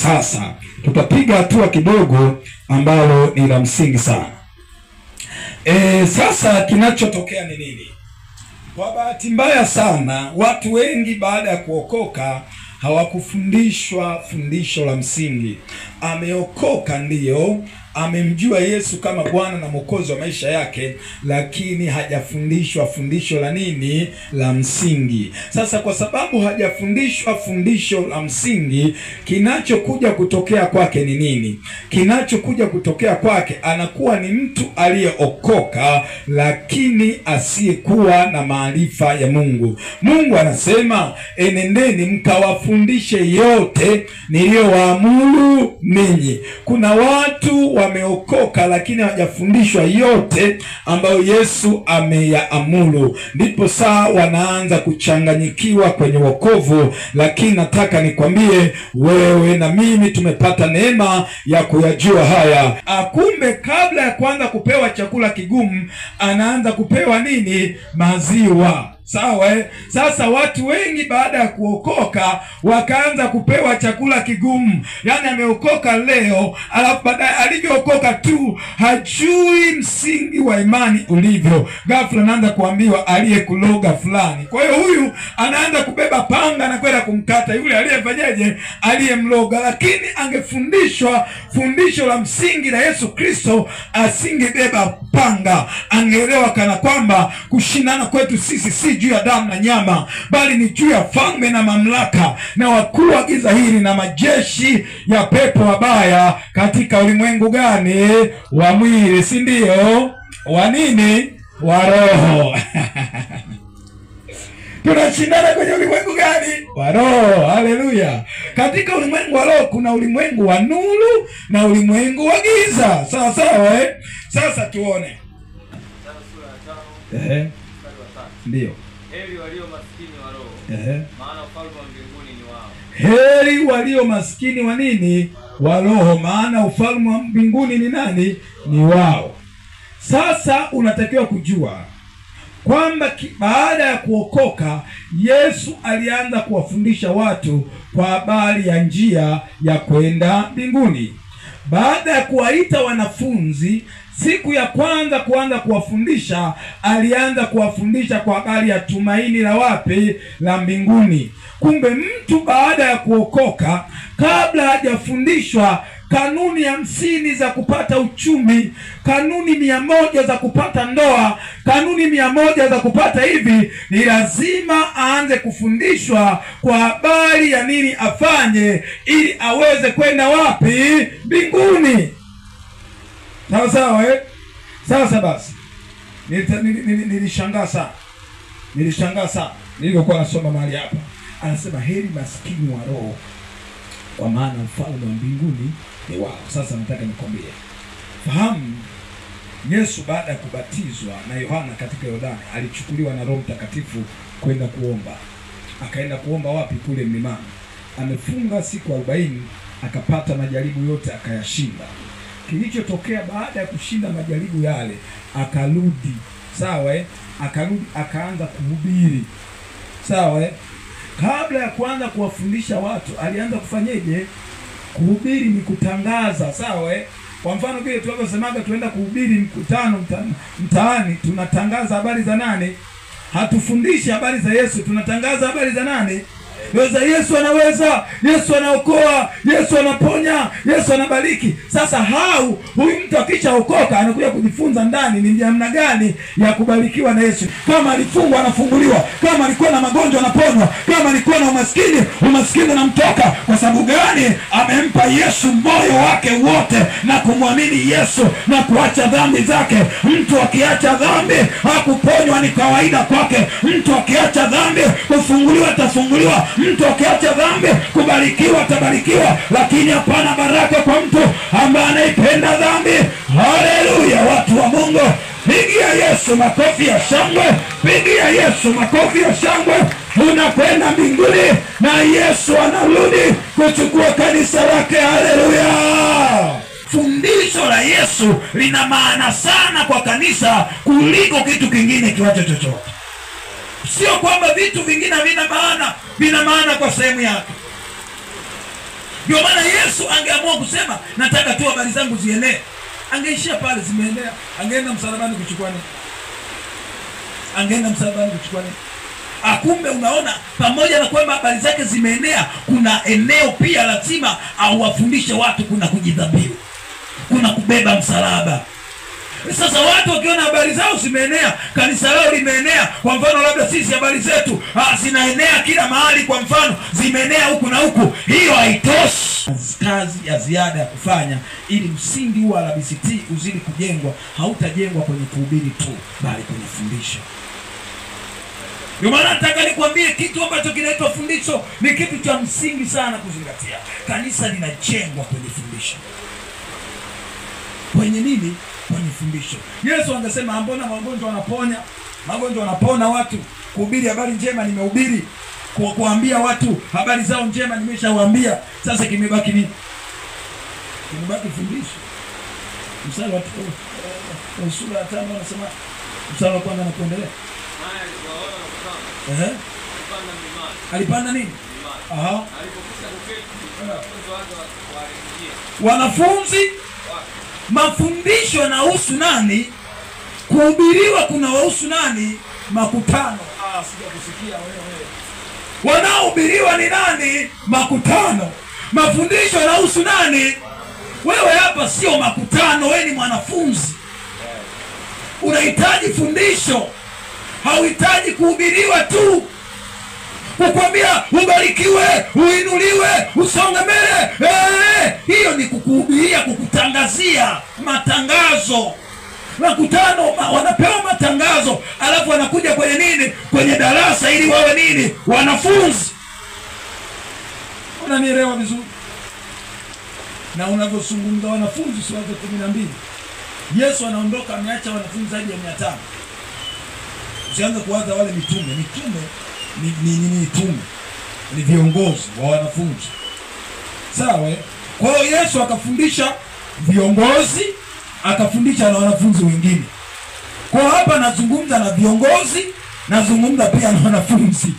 Sasa tutapiga hatua kidogo ambalo ni la msingi sana. Sasa kinachotokea ni nini? Kwa bahati mbaya sana, watu wengi baada ya kuokoka hawakufundishwa fundisho la msingi. Ameokoka ndiyo, amemjua Yesu kama Bwana na Mwokozi wa maisha yake, lakini hajafundishwa fundisho la nini? La msingi. Sasa kwa sababu hajafundishwa fundisho la msingi, kinachokuja kutokea kwake ni nini? Kinachokuja kutokea kwake, anakuwa ni mtu aliyeokoka lakini asiyekuwa na maarifa ya Mungu. Mungu anasema, enendeni mkawafundishe yote niliyowaamuru ninyi. Kuna watu wameokoka lakini hawajafundishwa yote ambayo Yesu ameyaamuru, ndipo saa wanaanza kuchanganyikiwa kwenye wokovu. Lakini nataka nikwambie wewe na mimi tumepata neema ya kuyajua haya. Kumbe kabla ya kuanza kupewa chakula kigumu, anaanza kupewa nini? Maziwa. Sawa Sasa watu wengi baada ya kuokoka wakaanza kupewa chakula kigumu. Yaani ameokoka leo, alafu baadaye alivyookoka tu hajui msingi wa imani ulivyo. Ghafla anaanza kuambiwa aliyekuloga fulani. Kwa hiyo huyu anaanza kubeba panga na kwenda kumkata yule aliyefanyaje? Aliyemloga. Lakini angefundishwa fundisho la msingi la Yesu Kristo, asingebeba panga. Angeelewa kana kwamba kushindana kwetu sisi si juu ya damu na nyama, bali ni juu ya falme na mamlaka na wakuu wa giza hili na majeshi ya pepo wabaya katika ulimwengu gani? Wa mwili, si ndio? Wa nini? Wa roho. Tunashindana kwenye ulimwengu gani? Wa roho. Haleluya. Katika ulimwengu wa roho kuna ulimwengu wa nuru na ulimwengu wa giza. Sawa sawa Sasa tuone. Ndio. Heri walio maskini wa roho, maana ufalme wa mbinguni ni wao. Heri walio maskini wa nini? Wa roho, maana ufalme wa mbinguni ni nani? Ni wao. Sasa unatakiwa kujua kwamba baada ya kuokoka Yesu alianza kuwafundisha watu kwa habari ya njia ya kwenda mbinguni. Baada ya kuwaita wanafunzi siku ya kwanza kuanza kuwafundisha, alianza kuwafundisha kwa habari ya tumaini la wapi? La mbinguni. Kumbe mtu baada ya kuokoka, kabla hajafundishwa kanuni 50 za kupata uchumi, kanuni 100 za kupata ndoa, kanuni 100 za kupata hivi, ni lazima aanze kufundishwa kwa habari ya nini afanye ili aweze kwenda wapi? Mbinguni. Sawa sawa Sasa basi nilishangaa sana nilipokuwa nasoma mahali hapa, anasema heri maskini wa roho, kwa maana ufalme wa mbinguni ni wao. Sasa nataka nikwambie, fahamu Yesu baada ya kubatizwa na Yohana katika Yordani, alichukuliwa na Roho Mtakatifu kwenda kuomba. Akaenda kuomba wapi? Kule mlimani. Amefunga siku 40, akapata majaribu yote akayashinda. Kilichotokea baada ya kushinda majaribu yale, akarudi. Sawa Akarudi akaanza kuhubiri. Sawa Kabla ya kuanza kuwafundisha watu, alianza kufanyeje? Kuhubiri ni kutangaza. Sawa Kwa mfano vile tunavyosemaga tuenda kuhubiri mkutano mtaani, tunatangaza habari za nani? Hatufundishi habari za Yesu, tunatangaza habari za nani? Yesu anaweza, Yesu anaokoa, Yesu anaponya, Yesu anabariki. Sasa huyu mtu akishaokoka anakuja kujifunza ndani ni namna gani ya kubarikiwa na Yesu. Kama alifungwa anafunguliwa, kama alikuwa na magonjwa anaponywa, kama alikuwa na umaskini unamtoka. Kwa sababu gani? Amempa Yesu moyo wake wote na kumwamini Yesu na kuacha dhambi zake. Mtu akiacha dhambi, hakuponywa ni kawaida kwake. Mtu akiacha dhambi, kufunguliwa atafunguliwa. Mtu akiacha dhambi, kubarikiwa atabarikiwa. Lakini hapana baraka kwa mtu ambaye anaipenda dhambi. Haleluya, watu wa Mungu, pigia Yesu makofi ya shangwe, pigia Yesu makofi ya shangwe. Unakwenda mbinguni na Yesu anarudi kuchukua kanisa lake. Haleluya. Fundisho la Yesu lina maana sana kwa kanisa kuliko kitu kingine kiwacho chochote. Sio kwamba vitu vingine havina maana, vina maana kwa sehemu yake. Ndio maana Yesu angeamua kusema nataka tu habari zangu zienee, angeishia pale, zimeenea. Angeenda msalabani kuchukua nini? Angeenda msalabani kuchukua nini? Akumbe unaona, pamoja na kwamba habari zake zimeenea, kuna eneo pia lazima awafundishe watu, kuna kujidhabihu, kuna kubeba msalaba. Sasa watu wakiona habari zao zimeenea, kanisa lao limeenea, kwa mfano labda sisi habari zetu zinaenea kila mahali, kwa mfano zimeenea huku na huku, hiyo haitoshi. Kazi ya ziada ya kufanya ili msingi huu wa RBCT uzidi kujengwa. Hautajengwa kwenye kuhubiri tu, bali kwenye fundisho. Ndio maana nataka nikwambie kitu ambacho kinaitwa fundisho ni kitu cha msingi sana kuzingatia. Kanisa linajengwa kwenye fundisho. Kwenye nini? Kwenye fundisho. Yesu angesema mbona magonjwa wanaponya? Magonjwa wanapona watu. Kuhubiri habari njema nimehubiri. Kuambia watu habari zao njema nimeshawaambia. Sasa kimebaki nini? Kimebaki fundisho. Mstari wa sura ya 5 anasema, mstari wa 1 na kuendelea. Alipanda nini? Aha. Wanafunzi, mafundisho yanahusu nani? Kuhubiriwa kuna wahusu nani? Makutano. Sijakusikia wewe. Wanaohubiriwa ni nani? Makutano. Mafundisho yanahusu nani? Wewe hapa sio makutano, wewe ni mwanafunzi. Unahitaji fundisho. Hauhitaji kuhubiriwa tu, kukwambia ubarikiwe, uinuliwe, usonge mbele. Hiyo ni kukuhubiria, kukutangazia matangazo. Makutano wanapewa matangazo, alafu wanakuja kwenye nini? Kwenye darasa ili wawe nini? Wanafunzi. Unanielewa vizuri? Na unavyozungumza wanafunzi, sura 12 Yesu anaondoka, ameacha wanafunzi zaidi ya 500. Usianze kuwaza wale mitume. Mitume ni viongozi wa wanafunzi. Sawa? Kwa hiyo Yesu akafundisha viongozi, akafundisha na wanafunzi wengine. Kwa hapa nazungumza na viongozi, nazungumza pia na wanafunzi.